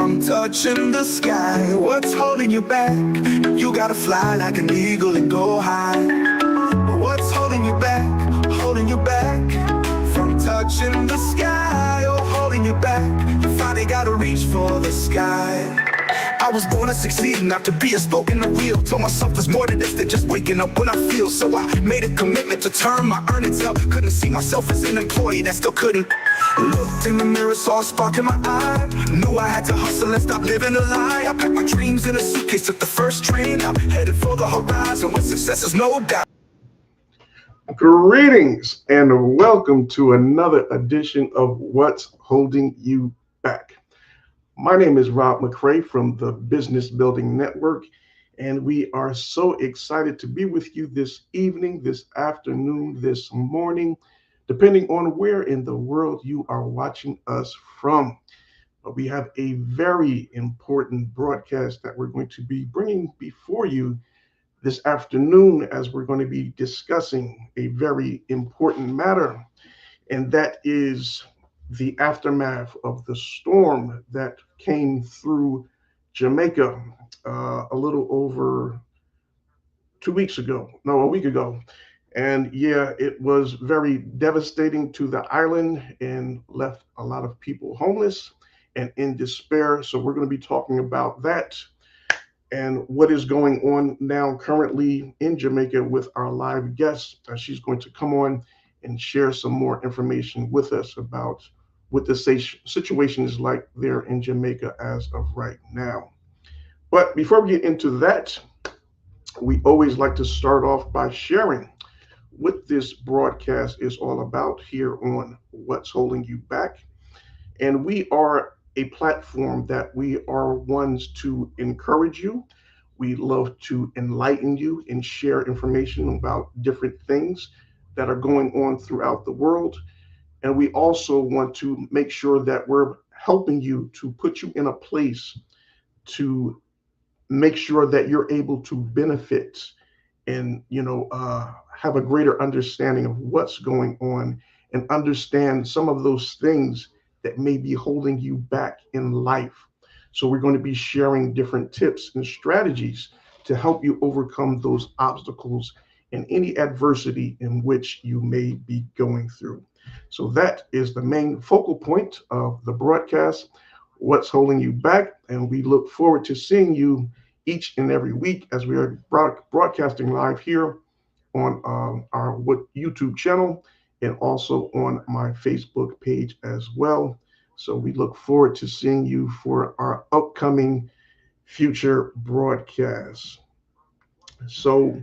from touching the sky. What's holding you back? You gotta fly like an eagle and go high. But what's holding you back? Holding you back from touching the sky. Oh, holding you back. You finally gotta reach for the sky. I was born to succeed, not to be a spoke in the wheel. Told myself there's more to this than just waking up when I feel. So I made a commitment to turn my earnings up. Couldn't see myself as an employee that still couldn't. Looked in the mirror, saw a spark in my eye. Knew I had to hustle and stop living a lie. I packed my dreams in a suitcase, took the first train. I'm headed for the horizon with success is no doubt. Greetings and welcome to another edition of What's Holding You Back. My name is Rob McCray from the Business Building Network, and we are so excited to be with you this evening, this afternoon, this morning, depending on where in the world you are watching us from. We have a very important broadcast that we're going to be bringing before you this afternoon as we're going to be discussing a very important matter, and that is the aftermath of the storm that came through Jamaica a little over 2 weeks ago, no, a week ago. And yeah, it was very devastating to the island and left a lot of people homeless and in despair. So we're going to be talking about that and what is going on now currently in Jamaica with our live guest. She's going to come on and share some more information with us about what the situation is like there in Jamaica as of right now. But before we get into that, we always like to start off by sharing what this broadcast is all about here on What's Holding You Back. And we are a platform that we are ones to encourage you. We love to enlighten you and share information about different things that are going on throughout the world. And we also want to make sure that we're helping you to put you in a place to make sure that you're able to benefit and have a greater understanding of what's going on and understand some of those things that may be holding you back in life. So we're going to be sharing different tips and strategies to help you overcome those obstacles and any adversity in which you may be going through. So that is the main focal point of the broadcast, What's Holding You Back. And we look forward to seeing you each and every week as we are broadcasting live here on our YouTube channel and also on my Facebook page as well. So we look forward to seeing you for our upcoming future broadcasts. So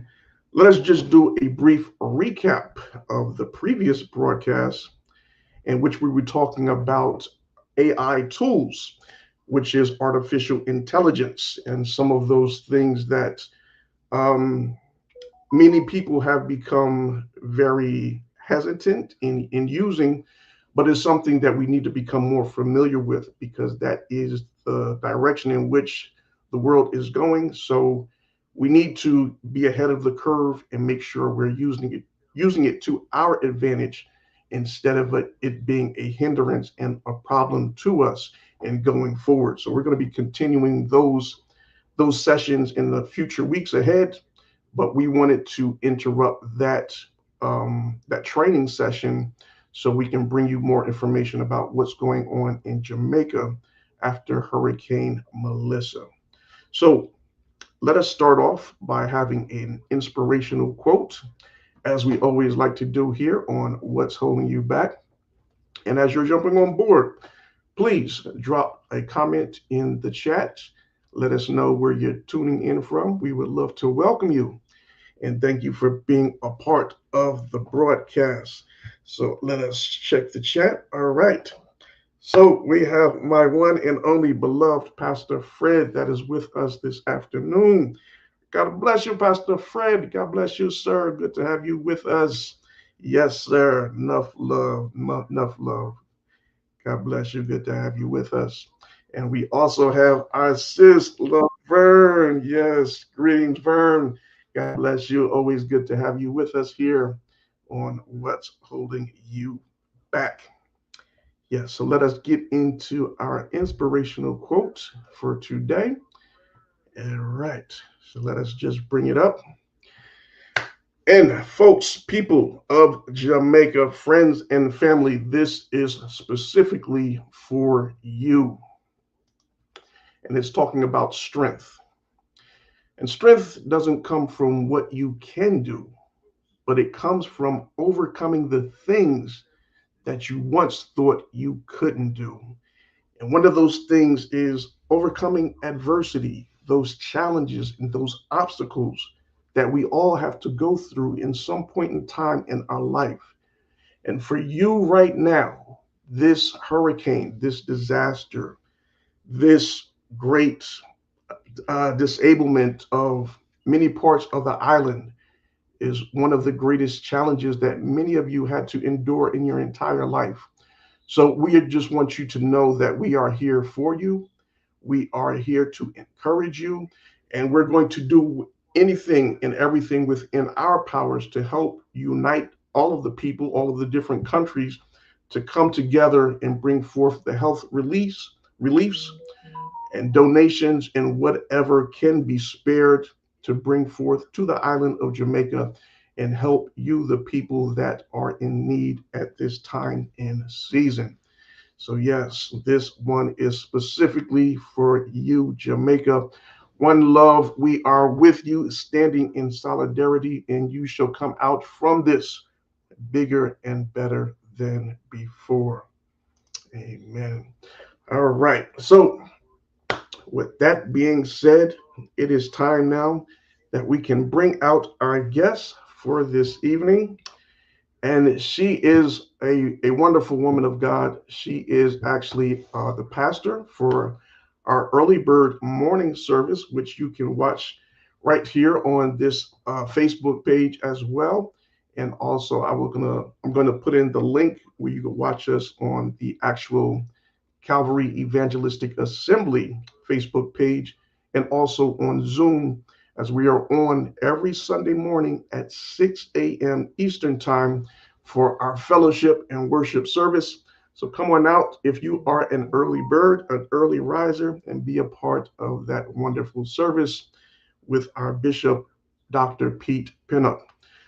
let us just do a brief recap of the previous broadcast in which we were talking about AI tools, which is artificial intelligence, and some of those things that many people have become very hesitant in using, but it's something that we need to become more familiar with because that is the direction in which the world is going. So we need to be ahead of the curve and make sure we're using it to our advantage instead of it being a hindrance and a problem to us and going forward. So we're going to be continuing those sessions in the future weeks ahead, but we wanted to interrupt that training session so we can bring you more information about what's going on in Jamaica after Hurricane Melissa. So let us start off by having an inspirational quote, as we always like to do here on What's Holding You Back. And as you're jumping on board, please drop a comment in the chat. Let us know where you're tuning in from. We would love to welcome you. And thank you for being a part of the broadcast. So let us check the chat. All right. So we have my one and only beloved Pastor Fred that is with us this afternoon. God bless you, Pastor Fred. God bless you, sir. Good to have you with us. Yes, sir. Enough love. Enough love. God bless you. Good to have you with us. And we also have our sis, Vern. Yes, greetings, Vern. God bless you. Always good to have you with us here on What's Holding You Back. Yes, so let us get into our inspirational quote for today. All right, so let us just bring it up. And folks, people of Jamaica, friends and family, this is specifically for you. And it's talking about strength. And strength doesn't come from what you can do, but it comes from overcoming the things that you once thought you couldn't do. And one of those things is overcoming adversity, those challenges and those obstacles that we all have to go through in some point in time in our life. And for you right now, this hurricane, this disaster, this great disablement of many parts of the island is one of the greatest challenges that many of you had to endure in your entire life. So we just want you to know that we are here for you. We are here to encourage you, and we're going to do anything and everything within our powers to help unite all of the people, all of the different countries to come together and bring forth the health reliefs and donations and whatever can be spared to bring forth to the island of Jamaica and help you, the people that are in need at this time in season. So, yes, this one is specifically for you, Jamaica. One love, we are with you, standing in solidarity, and you shall come out from this bigger and better than before. Amen. All right. So, with that being said, it is time now that we can bring out our guest for this evening. And she is a wonderful woman of God. She is actually the pastor for our early bird morning service, which you can watch right here on this Facebook page as well. And also, I'm gonna put in the link where you can watch us on the actual Calvary Evangelistic Assembly Facebook page, and also on Zoom, as we are on every Sunday morning at 6 a.m. Eastern Time for our fellowship and worship service. So come on out if you are an early bird, an early riser, and be a part of that wonderful service with our Bishop, Dr. Pete Pinnock.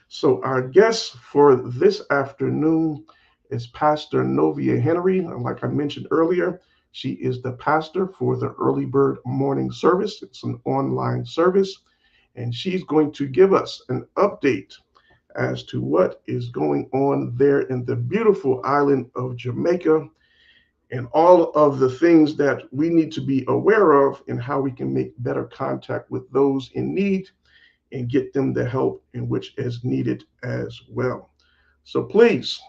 So our guest for this afternoon is Pastor Novia Henry. And like I mentioned earlier, she is the pastor for the Early Bird Morning Service. It's an online service, and she's going to give us an update as to what is going on there in the beautiful island of Jamaica and all of the things that we need to be aware of and how we can make better contact with those in need and get them the help in which is needed as well. So please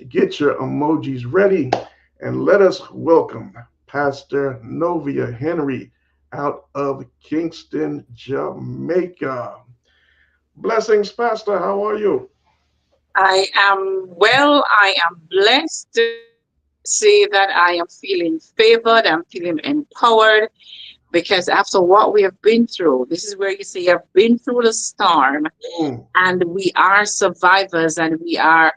get your emojis ready and let us welcome Pastor Novia Henry out of Kingston, Jamaica. Blessings, Pastor. How are you? I am well. I am blessed to say that I am feeling favored. I'm feeling empowered because after what we have been through, this is where you say I've been through the storm Mm, and we are survivors and we are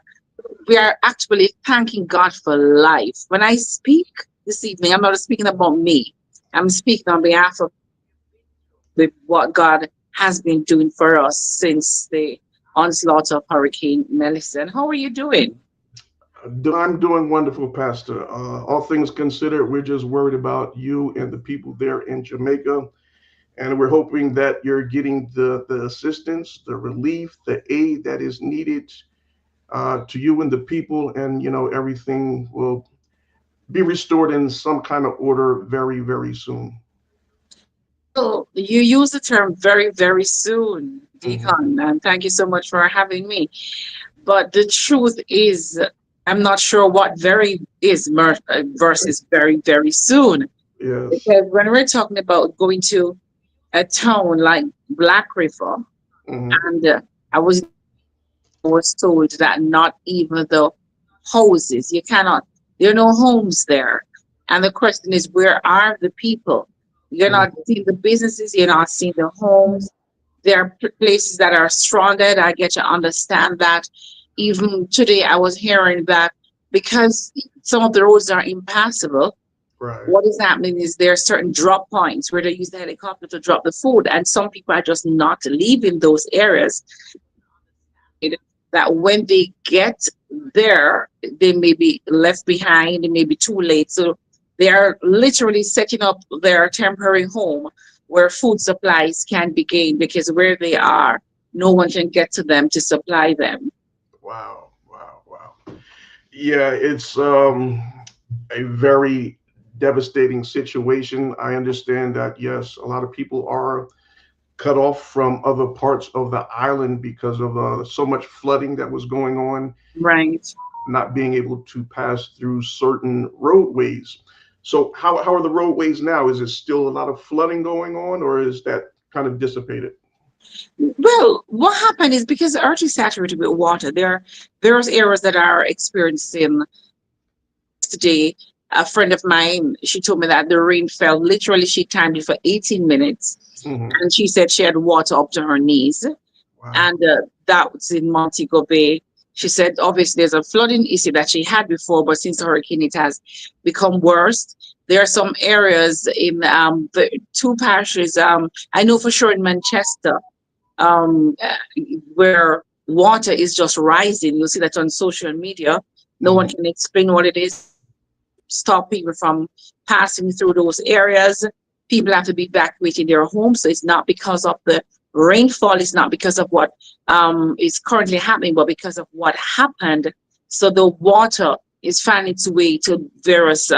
actually thanking God for life. When I speak this evening, I'm not speaking about me. I'm speaking on behalf of with what God has been doing for us since the onslaught of Hurricane Melissa. How are you doing? I'm doing wonderful, Pastor. All things considered, we're just worried about you and the people there in Jamaica. And we're hoping that you're getting the assistance, the relief, the aid that is needed to you and the people. And, everything will be restored in some kind of order very, very soon. Well, you use the term very, very soon, Hmm. Deacon, and thank you so much for having me. But the truth is, I'm not sure what very is versus very, very soon. Yes. Because when we're talking about going to a town like Black River, Hmm. and I was told that not even the houses, you cannot, there are no homes there. And the question is, where are the people? You're not Hmm. seeing the businesses, you're not seeing the homes. There are places that are stranded. I get to understand that. Even today, I was hearing that because some of the roads are impassable. Right. What is happening is there are certain drop points where they use the helicopter to drop the food, and some people are just not leaving those areas. That when they get there, they may be left behind, it may be too late. So they are literally setting up their temporary home where food supplies can be gained, because where they are, no one can get to them to supply them. Wow. Wow. Wow. Yeah, it's a very devastating situation. I understand that, yes, a lot of people are cut off from other parts of the island because of so much flooding that was going on, Right. not being able to pass through certain roadways. So, how are the roadways now? Is it still a lot of flooding going on, or is that kind of dissipated? Well, what happened is because the earth is saturated with water, there's areas that are experiencing. Today, a friend of mine, she told me that the rain fell. Literally, she timed it for 18 minutes, Hmm. and she said she had water up to her knees. Wow. And that was in Montego Bay. She said obviously there's a flooding issue that she had before, but since the hurricane, it has become worse. There are some areas in the two parishes. I know for sure in Manchester, um, uh, where water is just rising. You'll see that on social media. No one Hmm. can explain what it is. Stop people from passing through those areas. People have to be evacuating their homes. So it's not because of the rainfall, it's not because of what is currently happening, but because of what happened. So the water is finding its way to various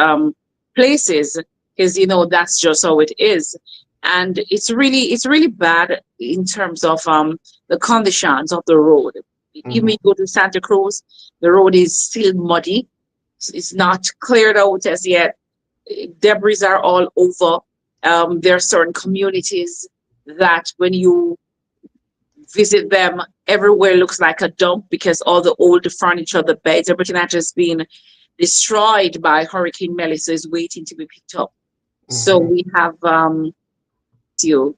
places, because that's just how it is. And it's really bad in terms of the conditions of the road. You Hmm. may go to Santa Cruz, the road is still muddy, it's not cleared out as yet. Debris are all over. There are certain communities that when you visit them, everywhere looks like a dump because all the old furniture, the beds, everything that has been destroyed by Hurricane Melissa is waiting to be picked up. So Hmm. we have you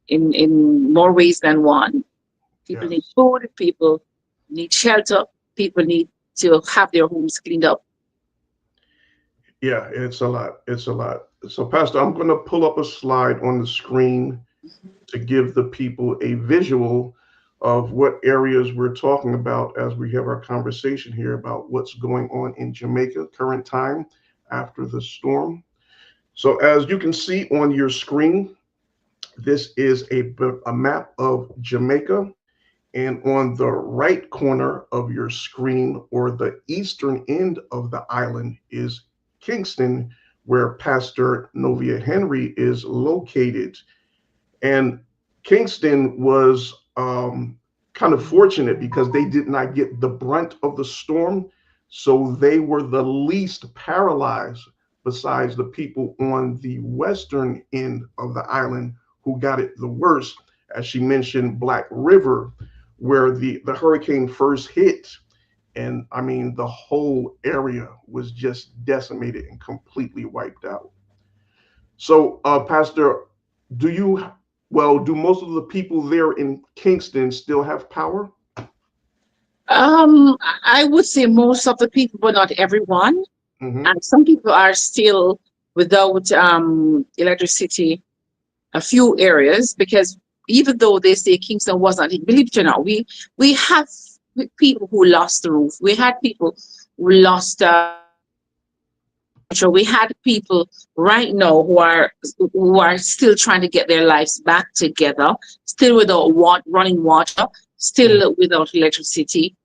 in more ways than one. People need Yes. food, people need shelter, people need to have their homes cleaned up. Yeah, it's a lot. It's a lot. So, Pastor, I'm going to pull up a slide on the screen to give the people a visual of what areas we're talking about as we have our conversation here about what's going on in Jamaica, current time after the storm. So, as you can see on your screen, this is a map of Jamaica. And on the right corner of your screen, or the eastern end of the island, is Kingston, where Pastor Novia Henry is located. And Kingston was kind of fortunate because they did not get the brunt of the storm. So they were the least paralyzed, besides the people on the western end of the island who got it the worst. As she mentioned, Black River, where the hurricane first hit. And I mean, the whole area was just decimated and completely wiped out. So, Pastor, do you, do most of the people there in Kingston still have power? I would say most of the people, but not everyone. Hmm. And some people are still without electricity, a few areas, because even though they say Kingston wasn't, believe it or not, we have people who lost the roof. We had people who lost. So we had people right now who are still trying to get their lives back together, still without running water, still without electricity,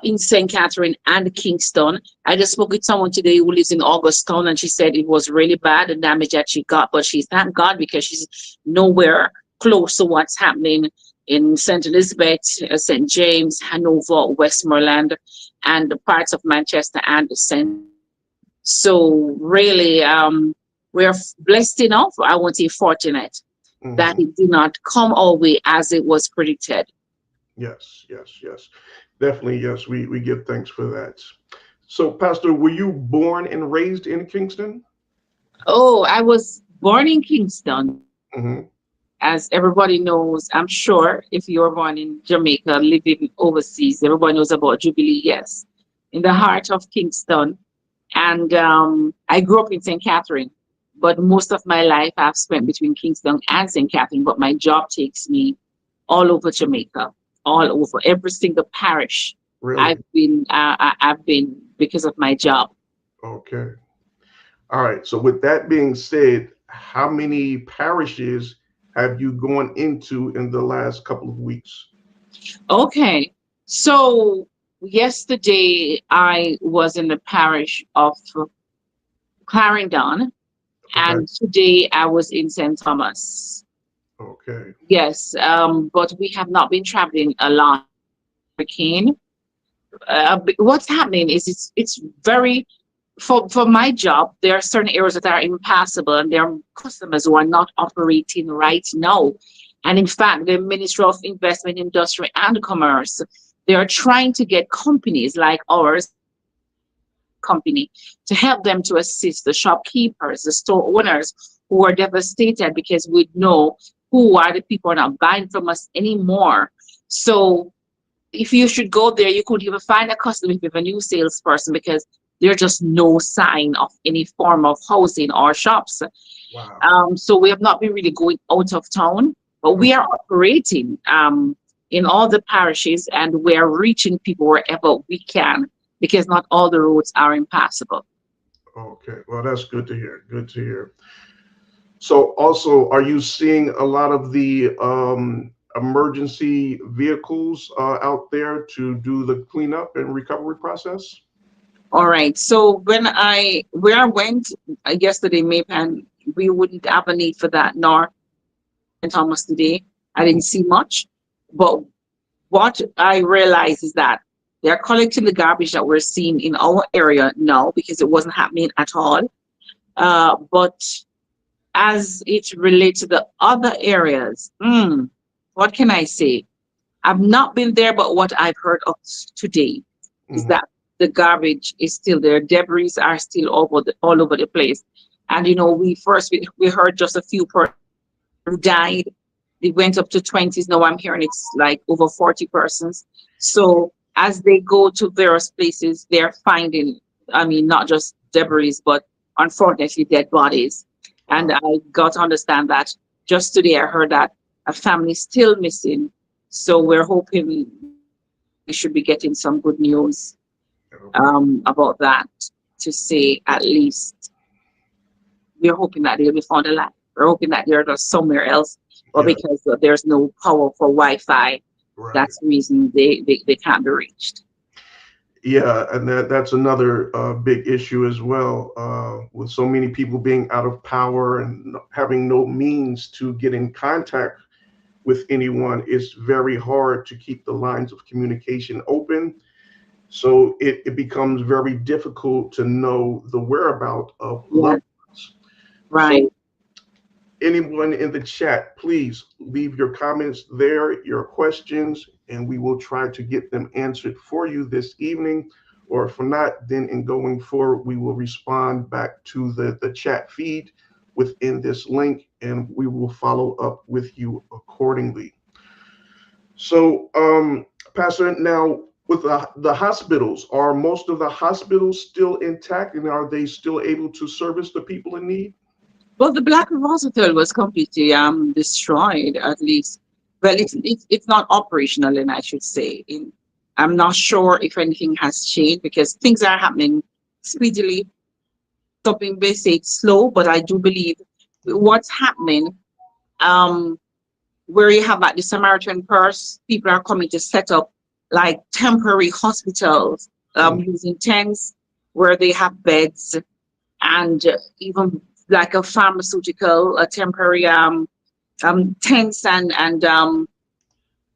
in St. Catherine and Kingston. I just spoke with someone today who lives in Augustown, and she said it was really bad, the damage that she got, but she thanked God because she's nowhere close to what's happening in St. Elizabeth, St. James, Hanover, Westmoreland, and the parts of Manchester and St. So really, we're blessed enough, I won't say fortunate, that Hmm. it did not come our way as it was predicted. Yes, yes, yes. Definitely, yes. We give thanks for that. So, Pastor, were you born and raised in Kingston? Oh, I was born in Kingston. Hmm. As everybody knows, I'm sure if you're born in Jamaica, living overseas, everybody knows about Jubilee, yes. In the heart of Kingston. And I grew up in St. Catherine, but most of my life I've spent between Kingston and St. Catherine. But my job takes me all over Jamaica, all over every single parish. Really? I've been because of my job. Okay. All right. So with that being said, how many parishes have you gone into in the last couple of weeks? Okay, so yesterday I was in the parish of Clarendon, Okay. and today I was in St. Thomas. Okay. Yes, but we have not been traveling a lot. Hurricane. What's happening is it's very for my job. There are certain areas that are impassable, and there are customers who are not operating right now. And in fact, the Ministry of Investment, Industry, and Commerce, they are trying to get companies like ours company to help them to assist the shopkeepers, the store owners who are devastated because we know who are the people who are not buying from us anymore. So if you should go there, you could even find a customer if you have a new salesperson because there's just no sign of any form of housing or shops. Wow. So we have not been really going out of town, but we are operating in all the parishes and we are reaching people wherever we can because not all the roads are impassable. Okay. Well, that's good to hear. Good to hear. So also, are you seeing a lot of the emergency vehicles out there to do the cleanup and recovery process? All right. So where I went yesterday, maybe and we wouldn't have a need for that, nor in Thomas today. I didn't see much, but what I realize is that they're collecting the garbage that we're seeing in our area now because it wasn't happening at all. But as it relates to the other areas, what can I say? I've not been there, but what I've heard of today is Hmm. that the garbage is still there. Debris are still all over the place. And you know, we heard just a few persons who died. It went up to 20s. Now I'm hearing it's like over 40 persons. So as they go to various places, they're finding, I mean, not just debris, but unfortunately dead bodies. And Wow. I got to understand that just today I heard that a family still missing. So we're hoping we should be getting some good news Okay. about that to say at least we're hoping that they'll be found alive. We're hoping that they're just somewhere else, or Yeah. because there's no power for Wi-Fi, Right. that's the reason they can't be reached. Yeah, and that's another big issue as well. With so many people being out of power and having no means to get in contact with anyone, it's very hard to keep the lines of communication open. So it becomes very difficult to know the whereabouts of Yeah, loved ones. right. So anyone in the chat, please leave your comments there, your questions, and we will try to get them answered for you this evening. Or if not, then in going forward, we will respond back to the chat feed within this link and we will follow up with you accordingly. So, Pastor, now with the hospitals, are most of the hospitals still intact and are they still able to service the people in need? Well, the Black River Hospital was completely destroyed, at least. Well, it's not operational, and I should say. I'm not sure if anything has changed because things are happening speedily. Something they say it's slow, but I do believe what's happening. Um, where you have like the Samaritan Purse, people are coming to set up like temporary hospitals Mm. using tents where they have beds and even like a pharmaceutical, a temporary tents and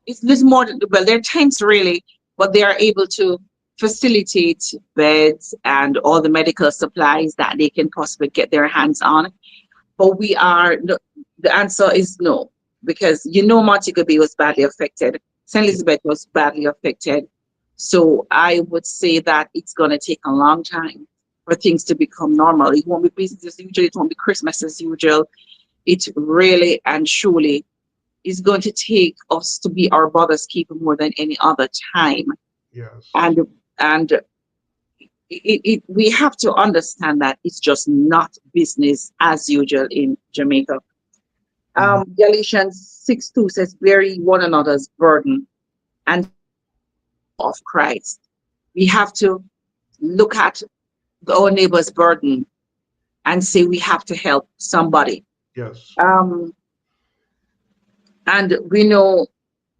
it's this more well they're tents really, but they are able to facilitate beds and all the medical supplies that they can possibly get their hands on. But the answer is no, because you know Montego Bay was badly affected. St. Elizabeth was badly affected. So I would say that it's going to take a long time for things to become normal. It won't be business as usual. It won't be Christmas as usual. It really and truly is going to take us to be our brother's keeper more than any other time. Yes. And and we have to understand that it's just not business as usual in Jamaica. Mhm. Galatians 6:2 says, "Bear ye one another's burden and of Christ." We have to look at our neighbor's burden and say we have to help somebody. Yes. Um, and we know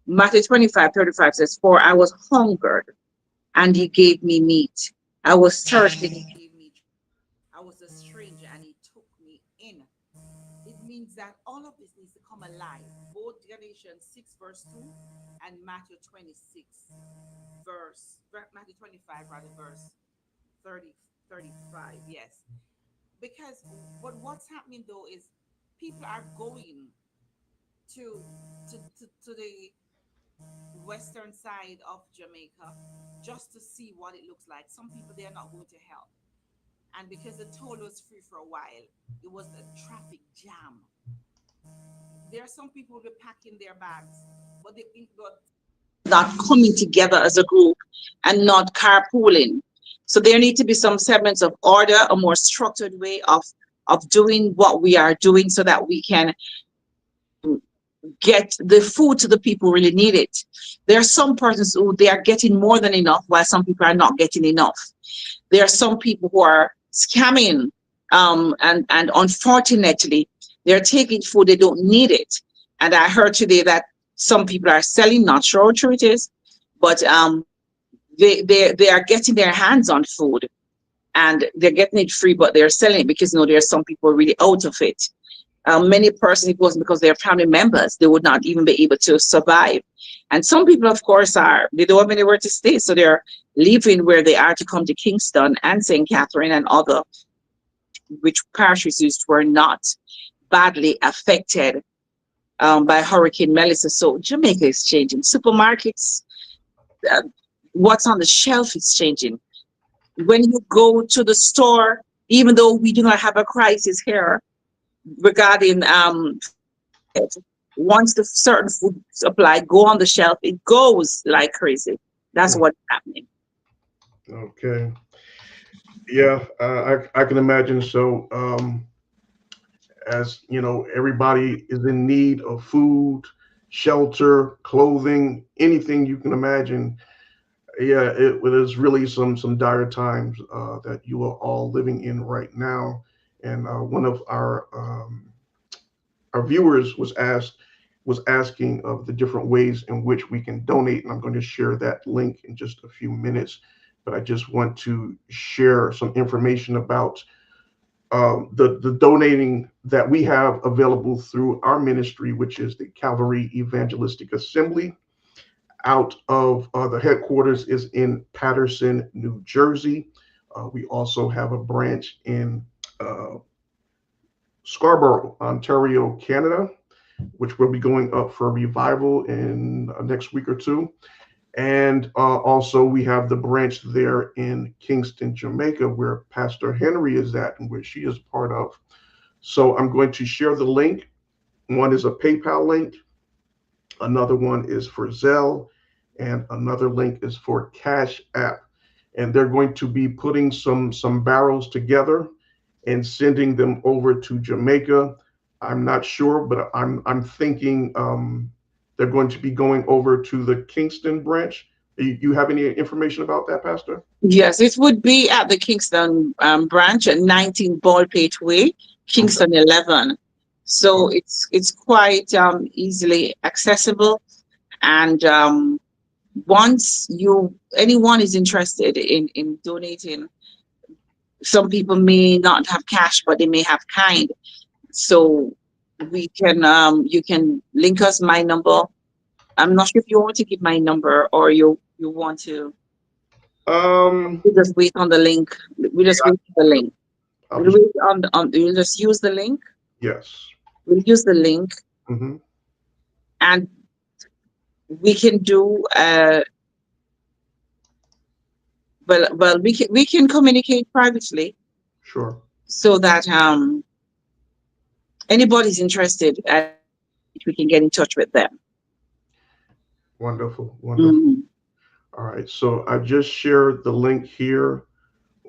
Matthew 25:35 says, "For I was hungered, and he gave me meat. I was thirsty, he gave me drink. I was a stranger, and he took me in." It means that all of this needs to come alive. Both Galatians 6, verse 2, and Matthew 26, Matthew 25, rather, verse 30, 35. Yes. Because, but what's happening though is people are going to, to the western side of Jamaica just to see what it looks like. Some people, they are not going to help. And because the toll was free for a while, it was a traffic jam. There are some people who will be packing their bags, but but not coming together as a group and not carpooling. So there need to be some semblance of order, a more structured way of doing what we are doing so that we can get the food to the people who really need it. There are some persons who they are getting more than enough, while some people are not getting enough. There are some people who are scamming, and unfortunately, they're taking food they don't need it. And I heard today that some people are selling, not sure how true it is, but they are getting their hands on food and they're getting it free, but they're selling it because there are some people really out of it. Many persons, it wasn't because they're family members, they would not even be able to survive. And some people, of course, they don't have anywhere to stay, so they're leaving where they are to come to Kingston and St. Catherine and other which parishes were not badly affected by Hurricane Melissa. So Jamaica is changing. Supermarkets, uh, what's on the shelf is changing. When you go to the store, even though we do not have a crisis here regarding once the certain food supply go on the shelf, it goes like crazy. That's Hmm. what's happening. Okay. Yeah, I can imagine. So, as you know, everybody is in need of food, shelter, clothing, anything you can imagine. Yeah, it is really some dire times that you are all living in right now. And one of our viewers was asking of the different ways in which we can donate, and I'm going to share that link in just a few minutes. But I just want to share some information about the donating that we have available through our ministry, which is the Calvary Evangelistic Assembly. Out of the headquarters is in Patterson, New Jersey. We also have a branch in uh, Scarborough, Ontario, Canada, which will be going up for revival in next week or two. And also, we have the branch there in Kingston, Jamaica, where Pastor Henry is at and where she is part of. So I'm going to share the link. One is a PayPal link, another one is for Zelle, and another link is for Cash App. And they're going to be putting some barrels together and sending them over to Jamaica. I'm not sure, but I'm thinking they're going to be going over to the Kingston branch. You have any information about that, Pastor? Yes, it would be at the Kingston branch at 19 Ballpate Way, Okay. Kingston 11. So Oh, it's quite easily accessible. And once anyone is interested in donating, some people may not have cash, but they may have kind. So we can you can link us my number. I'm not sure if you want to give my number or you want to. um, We just wait on the link. We just wait for the link. I'll We'll just wait on we'll just use the link. yes. We'll use the link Hmm. and we can do well we can communicate privately Sure. so that anybody's interested and we can get in touch with them. Wonderful. Wonderful. Mhm. All right. So I just shared the link here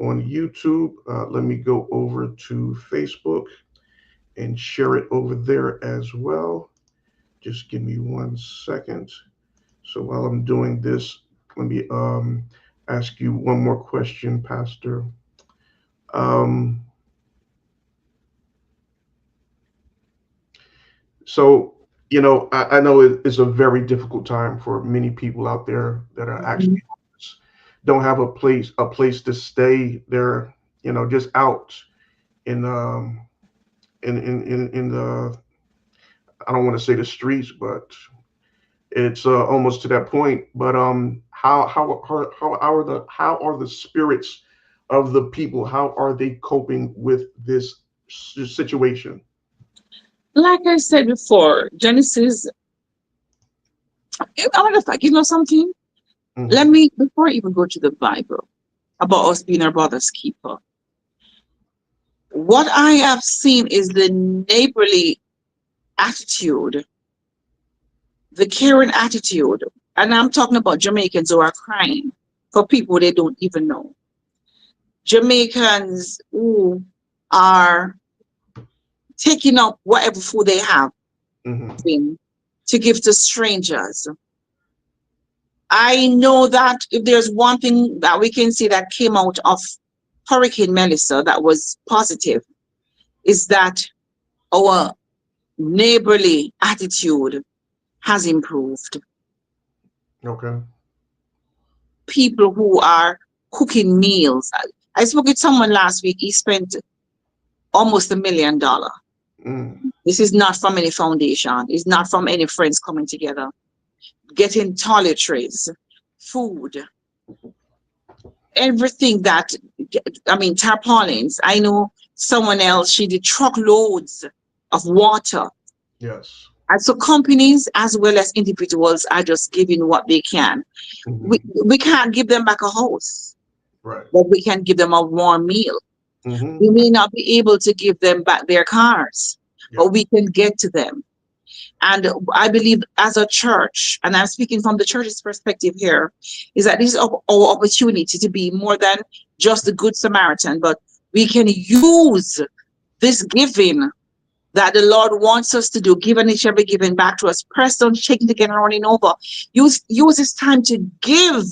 on YouTube. Let me go over to Facebook and share it over there as well. Just give me 1 second. So while I'm doing this, let me ask you one more question, Pastor. Um, so, I know it's a very difficult time for many people out there that are Mhm. actually don't have a place to stay. They're, just out in in the, I don't want to say the streets, but it's almost to that point. But how are the spirits of the people? How are they coping with this situation? Like I said before, Genesis, I wonder if I, something. Let Hmm. me, before I even go to the Bible about us being our brother's keeper, what I have seen is the neighborly attitude, the caring attitude. And I'm talking about Jamaicans who are crying for people they don't even know. Jamaicans who are taking up whatever food they have Hmm. been to give to strangers. I know that if there's one thing that we can see that came out of Hurricane Melissa that was positive, is that our neighborly attitude has improved. Okay. People who are cooking meals. I spoke with someone last week. He spent almost $1 million. Mm. This is not from any foundation. It's not from any friends coming together. Getting toiletries, food, everything that, I mean, tarpaulins. I know someone else, she did truckloads of water. Yes. And so companies as well as individuals are just giving what they can. We, Hmm. we can't give them back a house, Right. but we can give them a warm meal. We Hmm. may not be able to give them back their cars, Yeah. but we can get to them. And I believe as a church, and I'm speaking from the church's perspective here, is that this is our opportunity to be more than just a good Samaritan, but we can use this giving that the Lord wants us to do, giving it shall be given back to us, pressed on, shaking together, and running over. Use this time to give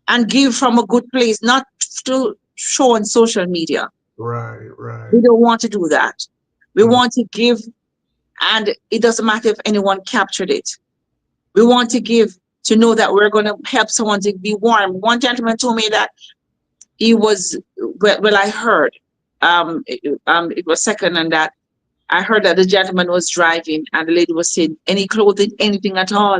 and give from a good place, not to show on social media. Right. We Right. don't want to do that. We Mm. want to give, and it doesn't matter if anyone captured it. We want to give to know that we're going to help someone to be warm. One gentleman told me that he was, well, I heard, it was second, and that I heard that the gentleman was driving and the lady was saying, any clothing, anything at all?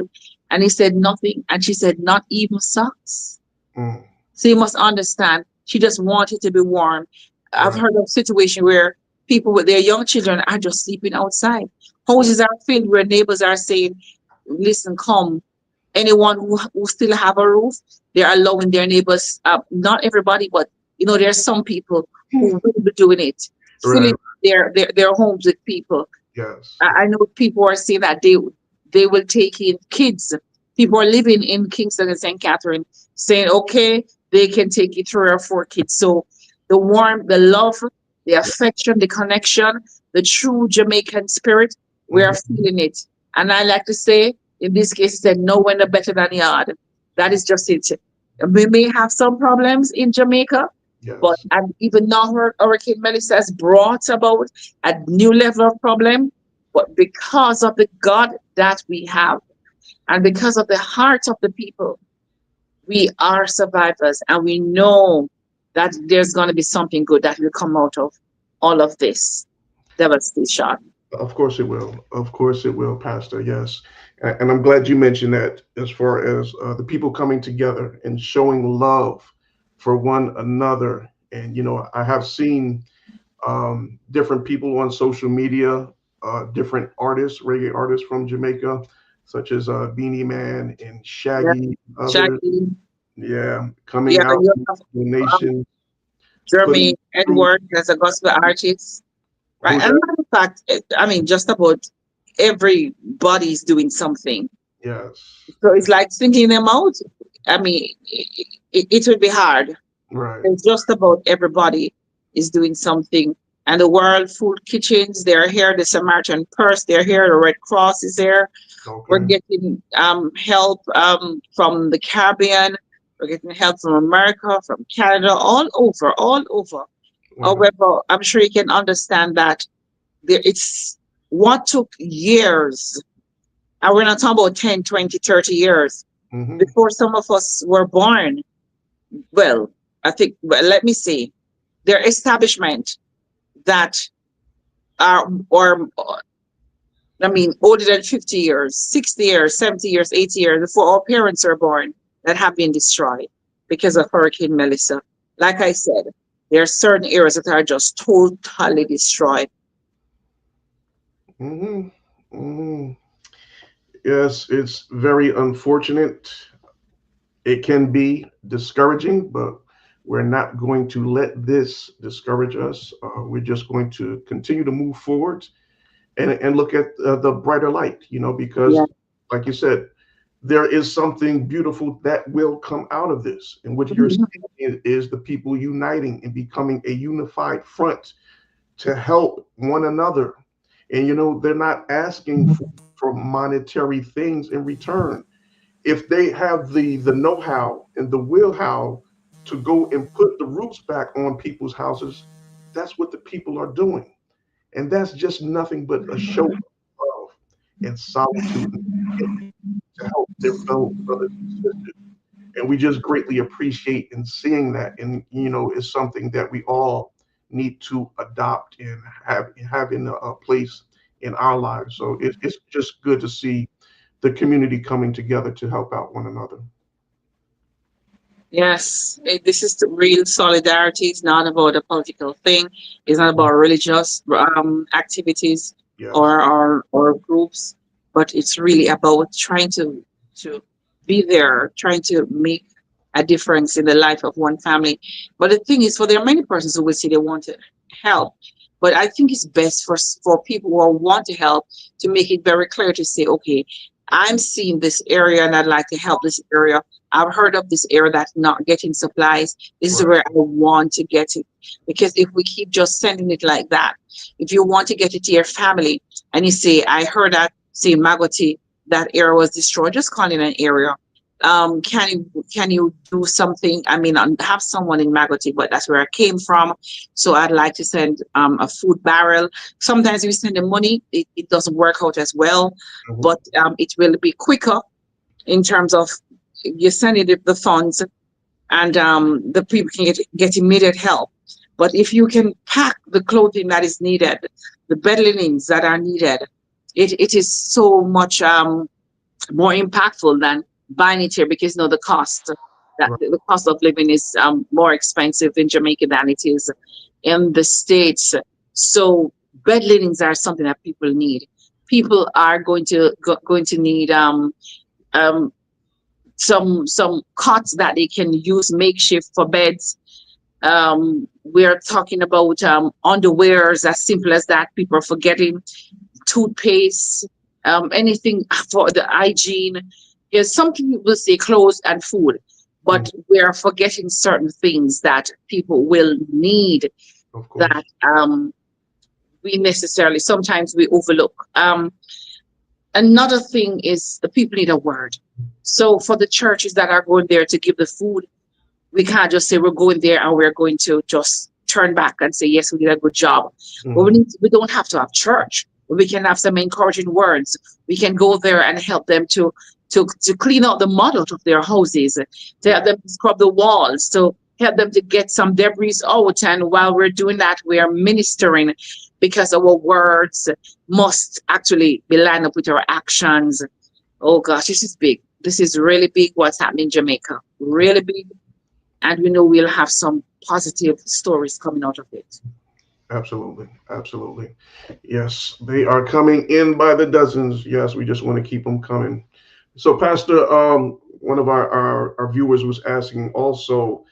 And he said, nothing. And she said, not even socks. Mm. So you must understand, she just wanted to be warm. I've Right. heard of situation where people with their young children are just sleeping outside. Mm. Houses are filled where neighbors are saying, listen, come. Anyone who still have a roof, they're allowing their neighbors, not everybody, but there's some people who will be doing it, filling Right. their homes with people. Yes. I know people are saying that they will take in kids. People are living in Kingston and St. Catherine saying, okay, they can take it 3 or 4 kids. So the warmth, the love, the Yeah. affection, the connection, the true Jamaican spirit, we are Hmm. feeling it. And I like to say, in this case, he said, no window better than yard. That is just it. We may have some problems in Jamaica, but Yes. and even now Hurricane Melissa has brought about a new level of problem. But because of the God that we have, and because of the heart of the people, we are survivors, and we know that there's going to be something good that will come out of all of this devastation. Of course it will. Of course it will, Pastor. Yes. And I'm glad you mentioned that as far as the people coming together and showing love for one another. And, I have seen different people on social media, different artists, reggae artists from Jamaica, such as Beanie Man and Yeah, Shaggy, others. Jackie, Yeah, yeah, coming out you to have the nation, Jeremy putting through, Edward as a gospel artist, right? who's And that? matter of fact, I mean, just about everybody's doing something. Yes. So it's like thinking them out. I mean, it would be hard. Right. It's just about everybody is doing something. And the World Food Kitchens, they're here. The Samaritan Purse, they're here. The Red Cross is there. We're Okay. getting help from the Caribbean. We're getting help from America, from Canada, all over, all over. Wow. However, I'm sure you can understand that it's what took years, and we're not talking about 10, 20, 30 years Mm-hmm. before some of us were born. Well, I think, well, let me see, their establishment that are, or I mean, older than 50 years, 60 years, 70 years, 80 years before our parents are born that have been destroyed because of Hurricane Melissa. Like I said, there are certain areas that are just totally destroyed. Mm-hmm. Mm-hmm. Yes, it's very unfortunate. It can be discouraging, but we're not going to let this discourage us. We're just going to continue to move forward and look at the brighter light, Yeah. because, like you said, there is something beautiful that will come out of this. And what you're Mhm. seeing is the people uniting and becoming a unified front to help one another. And, they're not asking for monetary things in return. If they have the know-how and the will how to go and put the roofs back on people's houses, that's what the people are doing. And that's just nothing but a show of love and solitude to help their fellow brothers and sisters. And we just greatly appreciate in seeing that. And, it's something that we all need to adopt and have in a place in our lives. So it's just good to see the community coming together to help out one another. Yes, this is the real solidarity. It's not about a political thing. It's not about religious activities Yes. or groups, but it's really about trying to be there, trying to make a difference in the life of one family. But the thing is, for there are many persons who will say they want to help, but I think it's best for people who want to help to make it very clear to say, okay, I'm seeing this area and I'd like to help this area. I've heard of this area that's not getting supplies. This is Right. where I want to get it. Because if we keep just sending it like that, if you want to get it to your family and you say, I heard that, say, Magoti, that area was destroyed, just call it an area. Can you do something? I mean, have someone in Magoti, but that's where I came from. So I'd like to send a food barrel. Sometimes we send the money, it doesn't work out as well, Mhm. but it will be quicker in terms of you send it the funds and the people can get immediate help. But if you can pack the clothing that is needed, the bed linens that are needed, it is so much more impactful than buying it here because the cost that Right. the cost of living is more expensive in Jamaica than it is in the States. So bed linens are something that people need. People are going to need um, some cots that they can use makeshift for beds. We're talking about underwears as simple as that. People are forgetting toothpaste, anything for the hygiene. There's some people will say clothes and food, Mhm. but we're forgetting certain things that people will need Of that course. we necessarily sometimes we overlook. Another thing is the people need a word. So for the churches that are going there to give the food, we can't just say we're going there and we're going to just turn back and say yes, we did a good job. But Hmm. we don't have to have church. We can have some encouraging words. We can go there and help them to clean out the mud out of their houses, to help Right. them scrub the walls, to help them to get some debris out. And while we're doing that, we are ministering because our words must actually be lined up with our actions. Oh gosh, this is big. This is really big what's happening in Jamaica. Really big, and we know we'll have some positive stories coming out of it. Absolutely. Absolutely. Yes, they are coming in by the dozens. Yes, we just want to keep them coming. So, Pastor, one of our viewers was asking also,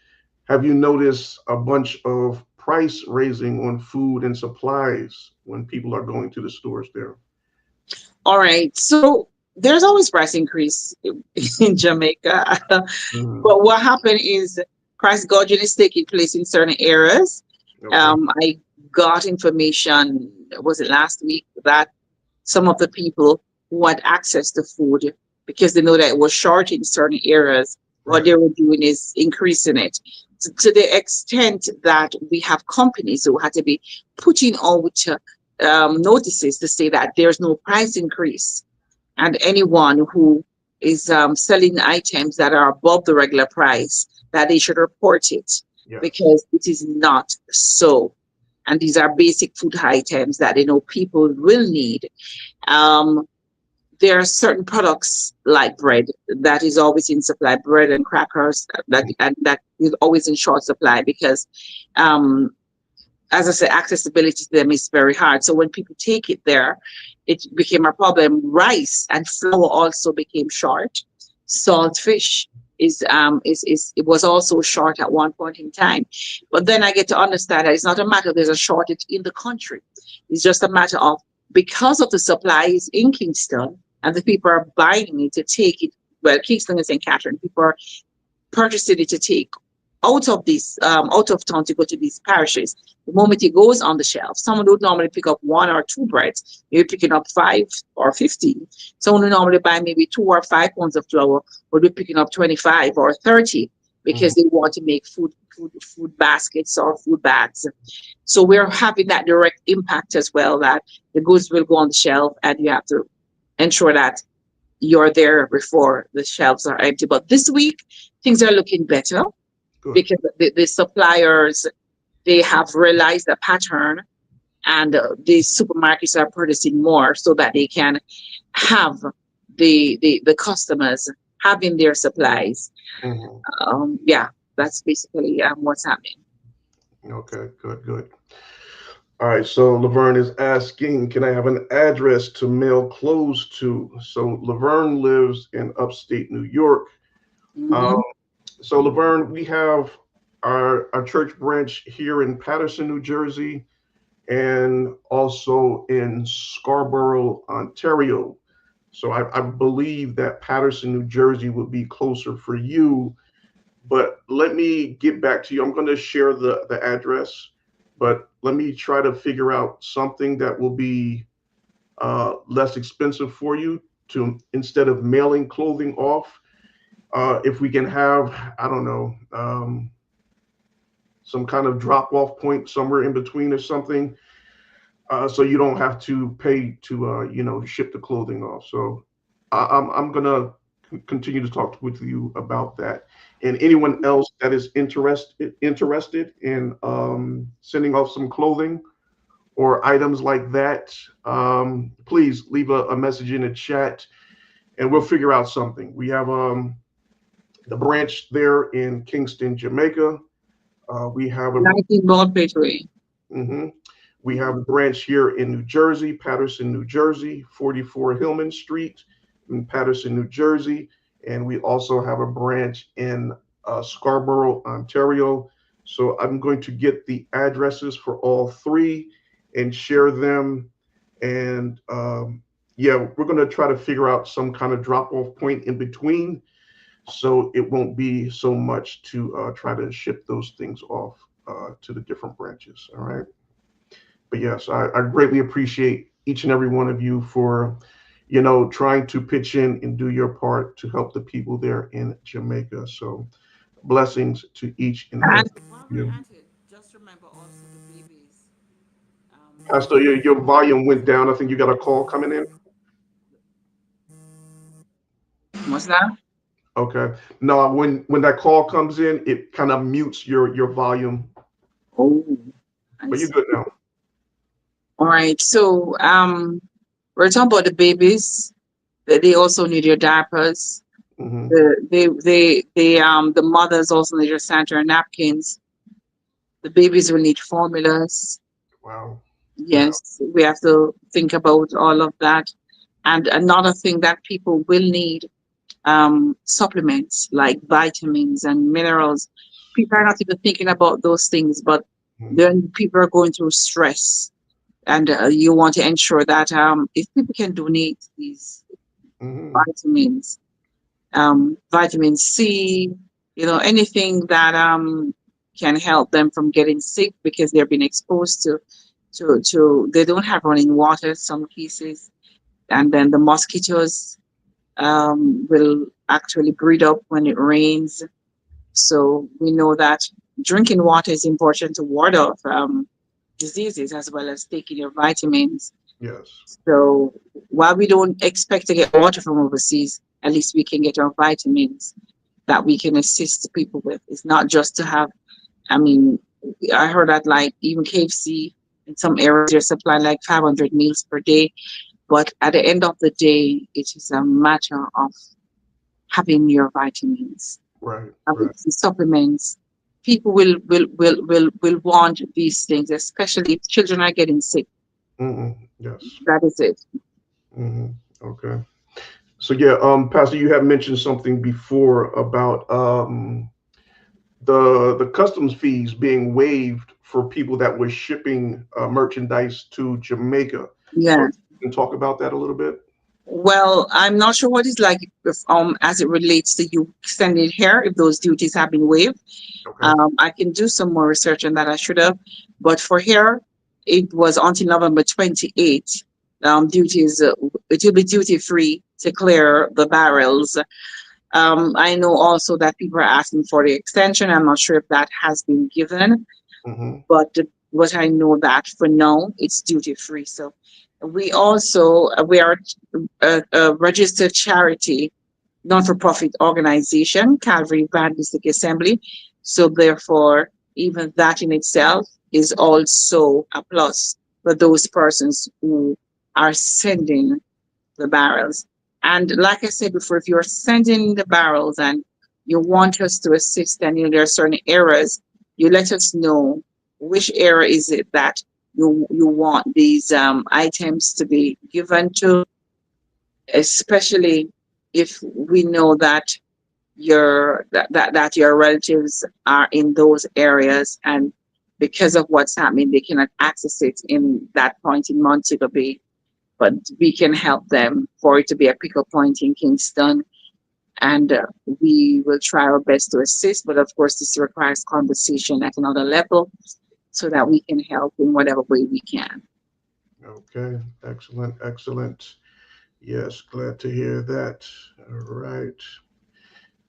have you noticed a bunch of price raising on food and supplies when people are going to the stores there? All right, so there's always price increase in Jamaica, Mhm. but what happened is price gouging is taking place in certain areas. Okay. I got information, was it last week, that some of the people who had access to food, because they know that it was short in certain areas, what Right. they were doing is increasing it to the extent that we have companies who had to be putting out notices to say that there's no price increase, and anyone who is selling items that are above the regular price, that they should report it, Yes. because it is not so. And these are basic food items that they know people will need. um, there are certain products like bread that is always in supply, bread and crackers, that is always in short supply, because um, as I said, accessibility to them is very hard. So when people take it there, it became a problem. Rice and flour also became short. Salt fish is it was also short at one point in time. But then I get to understand that it's not a matter there's a shortage in the country. It's just a matter of, because of the supplies in Kingston and the people are buying it to take it. Well, Kingston is St. Catherine. People are purchasing it to take out of town to go to these parishes. The moment it goes on the shelf, someone would normally pick up one or two breads, maybe picking up 5 or 15. Someone would normally buy maybe 2 or 5 pounds of flour, would be picking up 25 or 30, Mhm. because they want to make food baskets or food bags. So we're having that direct impact as well, that the goods will go on the shelf and you have to ensure that you're there before the shelves are empty. But this week, things are looking better, Good. because the suppliers, they have realized the pattern, and the supermarkets are producing more so that they can have the customers having their supplies. Mhm. Yeah, that's basically what's happening. Okay. Good. Good. All right. So Laverne is asking, can I have an address to mail clothes to? So Laverne lives in upstate New York. Um, Hmm. so Laverne, we have our church branch here in Paterson, New Jersey, and also in Scarborough, Ontario. So I believe that Paterson, New Jersey would be closer for you. But let me get back to you. I'm going to share the address, but let me try to figure out something that will be less expensive for you, to instead of mailing clothing off. If we can have, I don't know, some kind of drop off point somewhere in between or something, so you don't have to pay to ship the clothing off. So I'm gonna continue to talk with you about that. And anyone else that is interested in sending off some clothing or items like that, please leave a message in the chat, and we'll figure out something. We have the branch there in Kingston, Jamaica. We have a 19 Baldpate Way. mhm. We have a branch here in New Jersey, Paterson, New Jersey, 44 Hillman Street in Paterson, New Jersey. And we also have a branch in Scarborough, Ontario. So I'm going to get the addresses for all three and share them. And yeah, we're going to try to figure out some kind of drop off point in between, so it won't be so much to try to ship those things off to the different branches. All right. But yes, I greatly appreciate each and every one of you for, trying to pitch in and do your part to help the people there in Jamaica. So blessings to each and every And one while of we're you. at it, just remember also the babies. Pastor, your volume went down. I think you got a call coming in. What's that? Okay. No, when that call comes in, it kind of mutes your volume. Oh, I But you're see. good now. All right. So we're talking about the babies. They also need your diapers. Hmm. The mothers also need your sanitary napkins. The babies will need formulas. Wow. Yeah. Yes, we have to think about all of that. And another thing that people will need, supplements like vitamins and minerals. People are not even thinking about those things, but then people are going through stress, and you want to ensure that if people can donate these Hmm. vitamins, vitamin C, anything that can help them from getting sick because they're being exposed to they don't have running water in some cases, and then the mosquitoes will actually breed up when it rains. So we know that drinking water is important to ward off diseases as well as taking your vitamins. Yes. So while we don't expect to get water from overseas, at least we can get our vitamins that we can assist people with. It's not just to have, I mean, I heard that like even KFC in some areas they're supplying like 500 meals per day. But at the end of the day, it is a matter of having your vitamins, Right. having Right. the supplements. People will want these things, especially if children are getting sick. Yes. That is it. hmm Okay. So yeah, Pastor, you have mentioned something before about the customs fees being waived for people that were shipping merchandise to Jamaica. So Yeah. you can talk about that a little bit. Well, I'm not sure what it's like if, as it relates to you sending here, if those duties have been waived. Okay. I can do some more research on that. I should have, but for here, it was until November 28th. Duties, it will be duty free to clear the barrels. I know also that people are asking for the extension. I'm not sure if that has been given, hmm but I know that for now it's duty free. So we are a registered charity, non-for-profit organization, Calvary Baptist Assembly. So therefore, even that in itself is also a plus for those persons who are sending the barrels. And like I said before, if you're sending the barrels and you want us to assist and there are certain areas, you let us know which area is it that you want these items to be given to, especially if we know that that your relatives are in those areas and because of what's happening they cannot access it in that point in Montego Bay, but we can help them for it to be a pickup point in Kingston, and we will try our best to assist, but of course this requires conversation at another level so that we can help in whatever way we can. Okay. Excellent. Excellent. Yes. Glad to hear that. All right.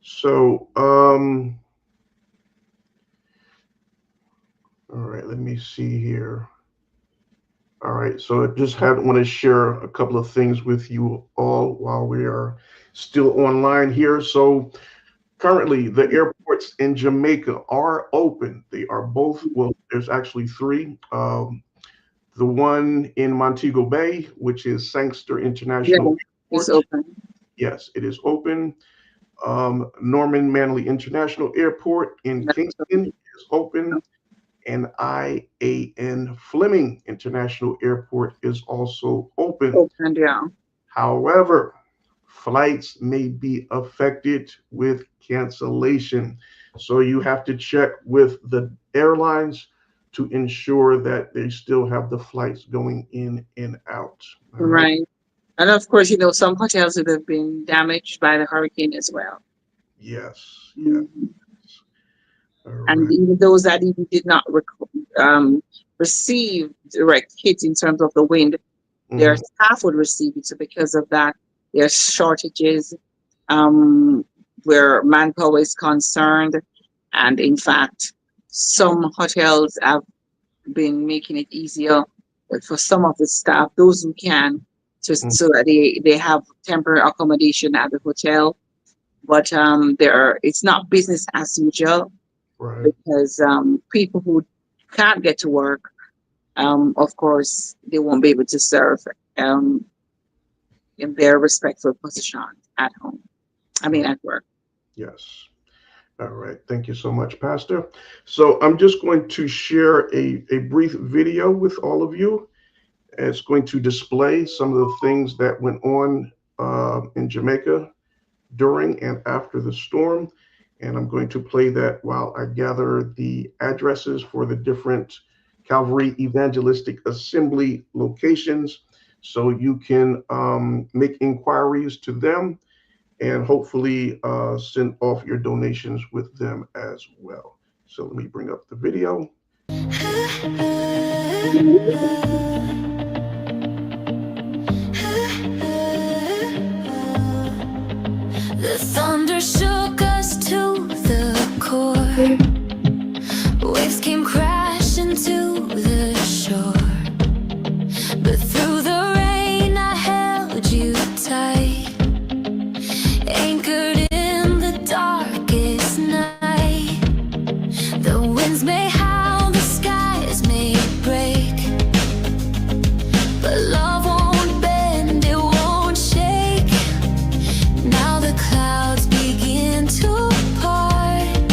So, all right. Let me see here. All right. So I just had want to share a couple of things with you all while we are still online here. So currently, the airports in Jamaica are open. They are both, well, there's actually three. The one in Montego Bay, which is Sangster Yeah, International it's Airport. open. Yes, it is open. Norman Manley International Airport in That's Kingston is open. And IAN Fleming International Airport is also open. open, yeah. However, flights may be affected with cancellation. So you have to check with the airlines to ensure that they still have the flights going in and out. All right. Right. And of course, some hotels that have been damaged by the hurricane as well. Yes. Yes. Mhm. All And right. even those that even did not receive direct hit in terms of the wind, their hmm staff would receive it. So because of that, there's shortages um, where manpower is concerned. And in fact, some hotels have been making it easier for some of the staff, those who can, so that they have temporary accommodation at the hotel. But it's not business as usual Right. because people who can't get to work, of course, they won't be able to serve um, in their respectful position at home. I mean, Oh, at work. yes. All right. Thank you so much, Pastor. So I'm just going to share a brief video with all of you. It's going to display some of the things that went on in Jamaica during and after the storm. And I'm going to play that while I gather the addresses for the different Calvary Evangelistic Assembly locations so you can make inquiries to them and hopefully send off your donations with them as well. So let me bring up the video. The thunder shook us to the core. Waves came crashing to the shore. But through the rain I held you tight, anchored in the darkest night. The winds may howl, the skies may break, but love won't bend, it won't shake. Now the clouds begin to part,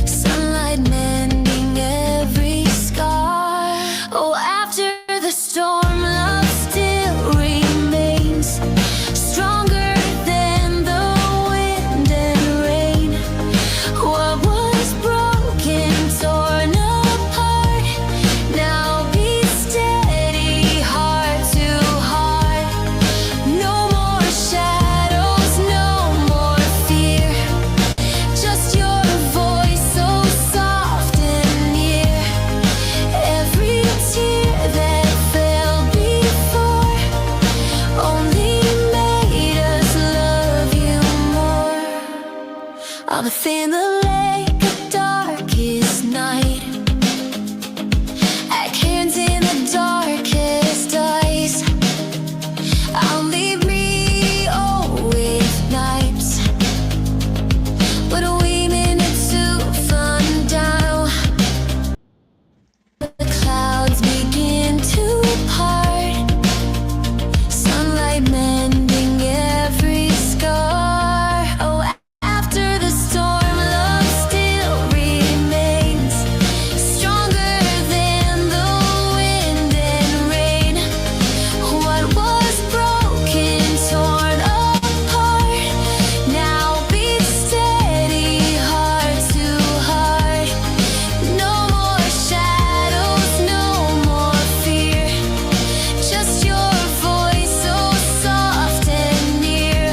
sunlight mending every scar. Oh, after the storm, love still remains, stronger than the wind and rain. What was broken, torn apart, now be steady, heart to heart. No more shadows, no more fear, just your voice so soft and near. Every tear that fell before only made us love you more. I'm within the lake of darkest night, at hands in the darkest eyes. I'll leave me with nights, but we meant to fun down. The clouds begin to part, sunlight mending every scar. Oh, after the storm, love still remains, stronger than the wind and rain. What was broken, torn apart, now beat steady, heart to heart. No more shadows, no more fear, just your voice so soft and near.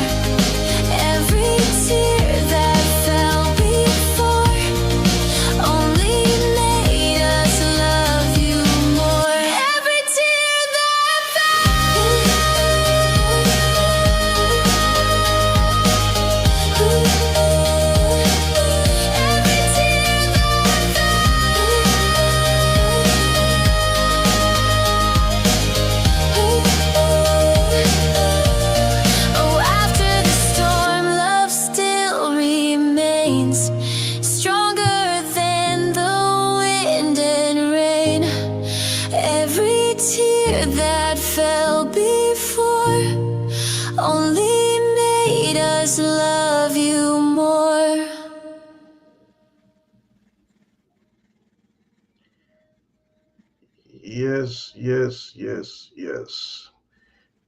Every tear that fell before only made us love you more. Every tear that fell, every tear Oh, after the storm, love still remains, stronger than the wind and rain. Every tear that fell before only made us love you more. Yes, yes, yes, yes.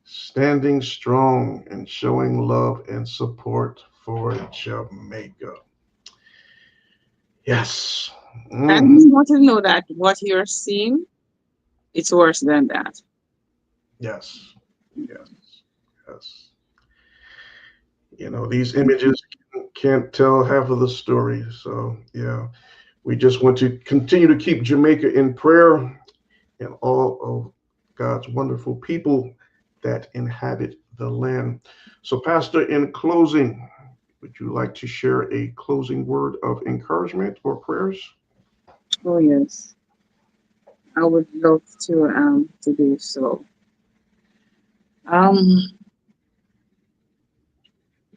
Standing strong and showing love and support for Jamaica. Yes. And Mhm. you want to know that what you're seeing, it's worse than that. Yes, yes, yes. These images can't tell half of the story. So, yeah, we just want to continue to keep Jamaica in prayer and all of God's wonderful people that inhabit the land. So, Pastor, in closing, would you like to share a closing word of encouragement or prayers? Oh yes, I would love to do so. Um,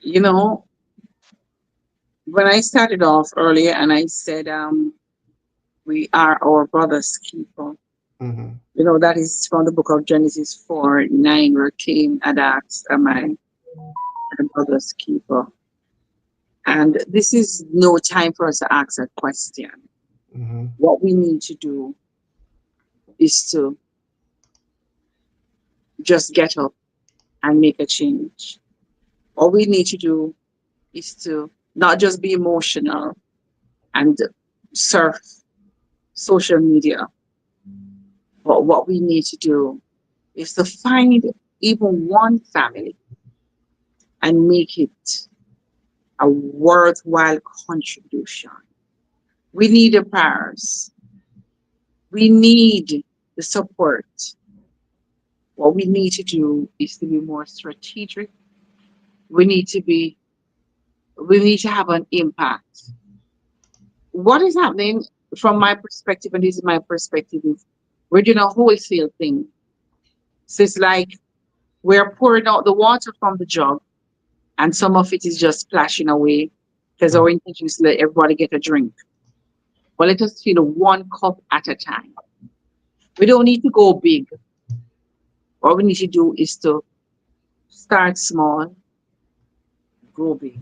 you know, when I started off earlier and I said we are our brother's keeper. Hmm. That is from the book of Genesis 4:9, where Cain had asked, am I a brother's keeper? And this is no time for us to ask that question. Hmm. What we need to do is to just get up and make a change. What we need to do is to not just be emotional and surf social media, but what we need to do is to find even one family and make it a worthwhile contribution. We need the prayers. We need the support. What we need to do is to be more strategic. We need to be, we need to have an impact. What is happening from my perspective, and this is my perspective, is we're doing a wholesale thing. So it's like we're pouring out the water from the jug, and some of it is just splashing away because our intention is to let everybody get a drink. But let us fill one cup at a time. We don't need to go big. What we need to do is to start small, grow big,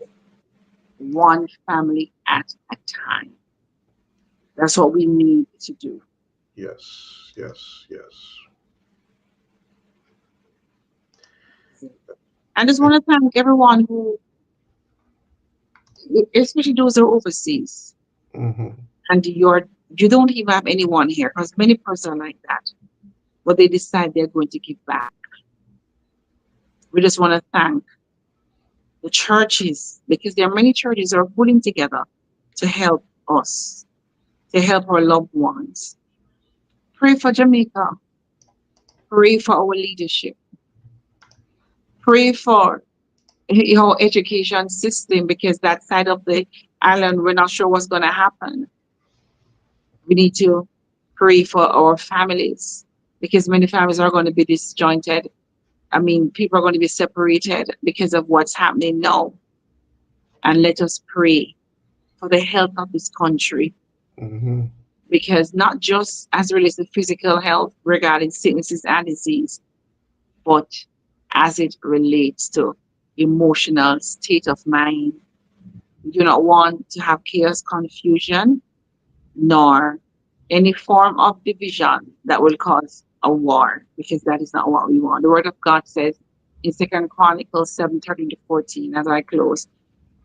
one family at a time. That's what we need to do. Yes, yes, yes. I just want to thank everyone who, especially those who are overseas, Hmm. and you don't even have anyone here because many persons are like that, but they decide they're going to give back. We just want to thank the churches because there are many churches that are pulling together to help us, to help our loved ones. Pray for Jamaica. Pray for our leadership. Pray for our education system because that side of the island, we're not sure what's going to happen. We need to pray for our families because many families are going to be disjointed. I mean, people are going to be separated because of what's happening now. And let us pray for the health of this country Hmm. because not just as it relates to physical health regarding sicknesses and disease, but as it relates to emotional state of mind. We do not want to have chaos, confusion, nor any form of division that will cause a war, because that is not what we want. The word of God says in Second Chronicles 7:13 to 14, as I close,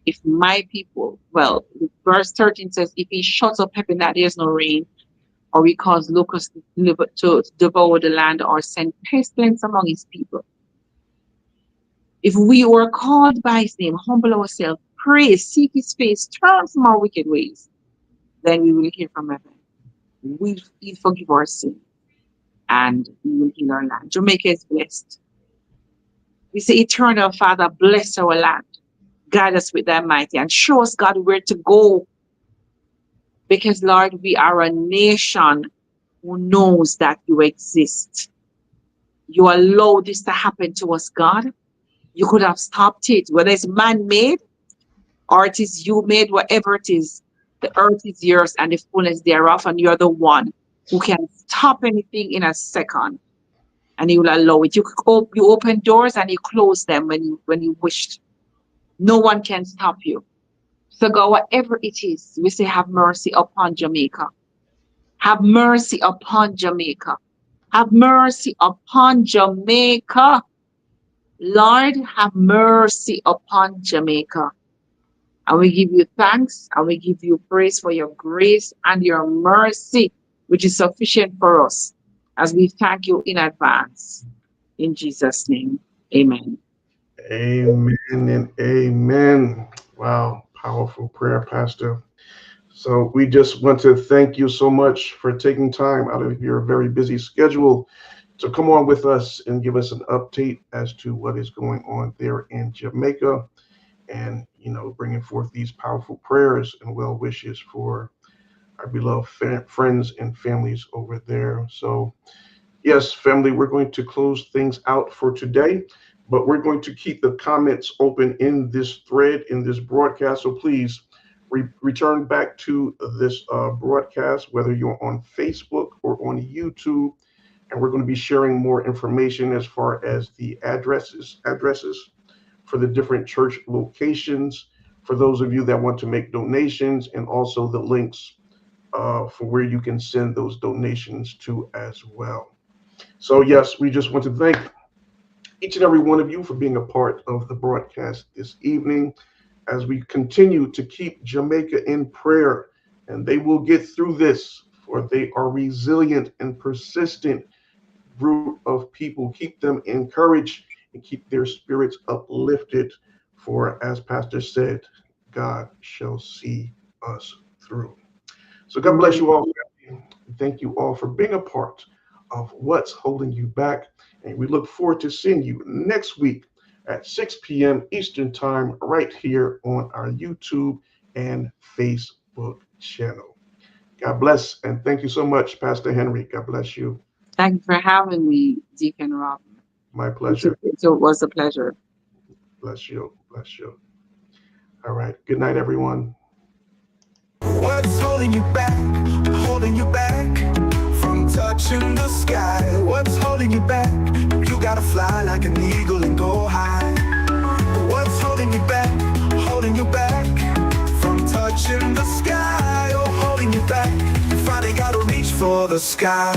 if my people, well, verse 13 says, if he shuts up heaven that there's no rain, or we cause locusts to devour the land, or send pestilence among his people. If we were called by his name, humble ourselves, pray, seek his face, turn from our wicked ways, then we will hear from heaven. He'll forgive our sin and we will heal our land. Jamaica is blessed. We say, Eternal Father, bless our land. Guide us with thy mighty and show us, God, where to go. Because, Lord, we are a nation who knows that you exist. You allow this to happen to us, God. You could have stopped it, whether it's man made or it is you made, whatever it is. The earth is yours and the fullness thereof, and you're the one who can stop anything in a second, and you will allow it. You open doors and you close them when you wished. No one can stop you. So God, whatever it is, we say, have mercy upon Jamaica. Have mercy upon Jamaica. Have mercy upon Jamaica. Lord, have mercy upon Jamaica. And we give you thanks and we give you praise for your grace and your mercy, which is sufficient for us, as we thank you in advance. In Jesus' name, amen. Amen and amen. Wow, powerful prayer, Pastor. So we just want to thank you so much for taking time out of your very busy schedule to come on with us and give us an update as to what is going on there in Jamaica, and bringing forth these powerful prayers and well wishes for our beloved friends and families over there. So yes, family, we're going to close things out for today, but we're going to keep the comments open in this thread, in this broadcast. So please return back to this broadcast, whether you're on Facebook or on YouTube. And we're going to be sharing more information as far as the addresses for the different church locations, for those of you that want to make donations, and also the links for where you can send those donations to as well. So, yes, we just want to thank each and every one of you for being a part of the broadcast this evening as we continue to keep Jamaica in prayer. And they will get through this, for they are resilient and persistent group of people. Keep them encouraged and keep their spirits uplifted, For as Pastor said, God shall see us through. So God bless you all. Thank you all for being a part of What's Holding You Back. And we look forward to seeing you next week at 6 p.m. Eastern Time right here on our YouTube and Facebook channel. God bless, and thank you so much, Pastor Henry. God bless you. Thank you for having me, Deacon Rob. My pleasure. It was a pleasure. Bless you. Bless you. All right. Good night, everyone. What's holding you back? Holding you back from touching the sky. What's holding you back? You gotta fly like an eagle and go high. What's holding you back? Holding you back from touching the sky. Oh, holding you back. You finally gotta reach for the sky.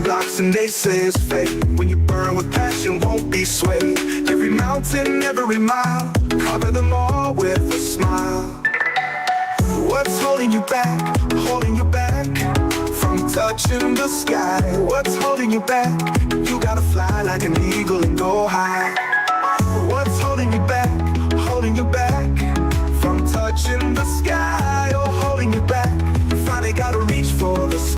Blocks and they say it's fake. When you burn with passion, won't be swayed. Every mountain, every mile, cover them all with a smile. What's holding you back? Holding you back from touching the sky. What's holding you back? You gotta fly like an eagle and go high.